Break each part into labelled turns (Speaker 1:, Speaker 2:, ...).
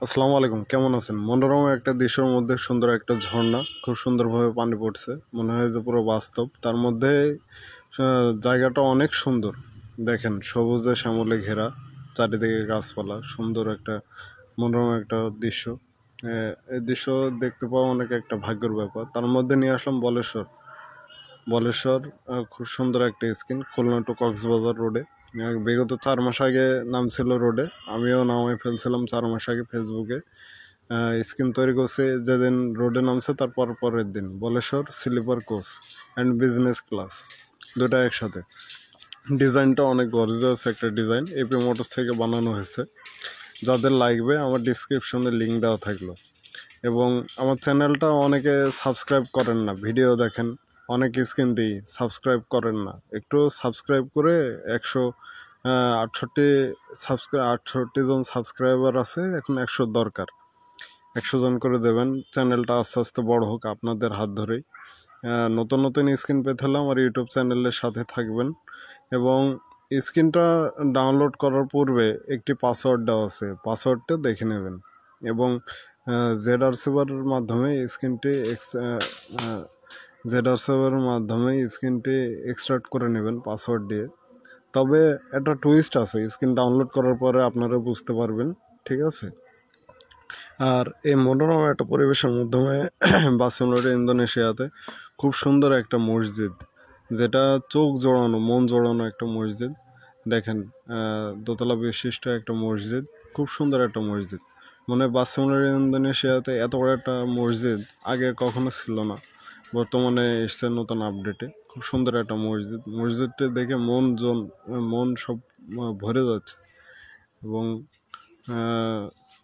Speaker 1: আসসালামু আলাইকুম, কেমন আছেন? মনোরম একটা দৃশ্যের মধ্যে সুন্দর একটা ঝর্ণা, খুব সুন্দরভাবে পানি পড়ছে, মনে হয় যে পুরো বাস্তব। তার মধ্যে জায়গাটা অনেক সুন্দর, দেখেন সবুজে শ্যামলে ঘেরা, চারিদিকে গাছপালা, সুন্দর একটা মনোরম একটা দৃশ্য। এই দৃশ্য দেখতে পাওয়া অনেক একটা ভাগ্যের ব্যাপার। তার মধ্যে নিয়ে আসলাম বলেশ্বর। বলেশ্বর খুব সুন্দর একটা স্কিন, খুলনা টু কক্সবাজার রোডে। বিগত 4 মাস আগে নামছিল রোডে, আমিও নামাই ফেলছিলাম 4 মাস আগে ফেসবুকে। স্কিন তৈরি করছে যেদিন রোডে নামছে তার পরের দিন। Baleshwar sleeper coach and business class, দুটা একসাথে। ডিজাইনটা অনেক গর্জিয়াস একটা ডিজাইন, এপি মোটরস থেকে বানানো হয়েছে। যাদের লাগবে আমার ডিসক্রিপশনে লিঙ্ক দেওয়া থাকলো। এবং আমার চ্যানেলটা অনেকে সাবস্ক্রাইব করেন না, ভিডিও দেখেন অনেক স্ক্রিন দিই, সাবস্ক্রাইব করেন না। একটু সাবস্ক্রাইব করে 68 জন সাবস্ক্রাইবার আছে এখন, 100 দরকার। 100 জন করে দেবেন, চ্যানেলটা আস্তে আস্তে বড় হোক আপনাদের হাত ধরেই। নতুন নতুন স্ক্রিন পেতে হলে আমার ইউটিউব চ্যানেলের সাথে থাকবেন। এবং স্ক্রিনটা ডাউনলোড করার পূর্বে একটি পাসওয়ার্ড দেওয়া আছে, পাসওয়ার্ডটা দেখে নেবেন। এবং জেডআর সেভারের মাধ্যমে স্ক্রিনটি এক্সট্রাক্ট করে নেবেন পাসওয়ার্ড দিয়ে। তবে একটা টুইস্ট আছে, স্ক্রিন ডাউনলোড করার পরে আপনারা বুঝতে পারবেন, ঠিক আছে? আর এই মনোরম একটা পরিবেশের মাধ্যমে বার্সেলোনা ইন্দোনেশিয়াতে খুব সুন্দর একটা মসজিদ, যেটা চোখ জোড়ানো, মন জোড়ানো একটা মসজিদ। দেখেন, দোতলা বিশিষ্ট একটা মসজিদ, খুব সুন্দর একটা মসজিদ। মানে বার্সেলোনা ইন্দোনেশিয়াতে এত বড় একটা মসজিদ আগে কখনো ছিল না, বর্তমানে এসছে নতুন আপডেটে। খুব সুন্দর একটা মসজিদ, মসজিদটা দেখে মন সব ভরে যাচ্ছে। এবং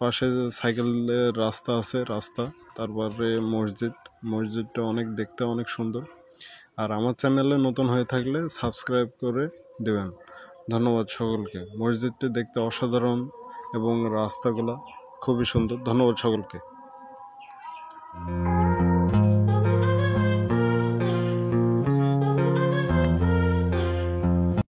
Speaker 1: পাশে সাইকেলের রাস্তা আছে, তারপরে মসজিদটা দেখতে অনেক সুন্দর। আর আমার চ্যানেলে নতুন হয়ে থাকলে সাবস্ক্রাইব করে দেবেন। ধন্যবাদ সকলকে। মসজিদটি দেখতে অসাধারণ এবং রাস্তাগুলা খুবই সুন্দর। ধন্যবাদ সকলকে।